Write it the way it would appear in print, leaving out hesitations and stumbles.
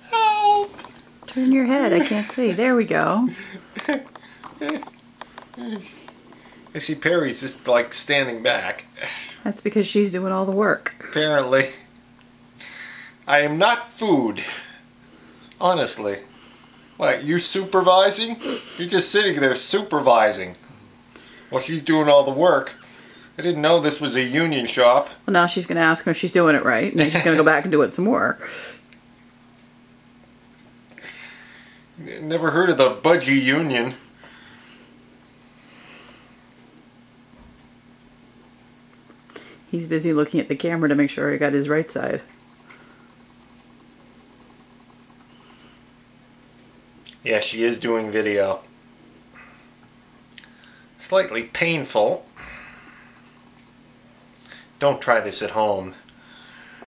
Help! Turn your head, I can't see. There we go. I see Perry's just like standing back. That's because she's doing all the work. Apparently. I am not food. Honestly. What, you supervising? You're just sitting there supervising. Well, she's doing all the work. I didn't know this was a union shop. Well, now she's going to ask him if she's doing it right, and then she's going to go back and do it some more. Never heard of the Budgie Union. He's busy looking at the camera to make sure he got his right side. Yeah, she is doing video. Slightly painful. Don't try this at home.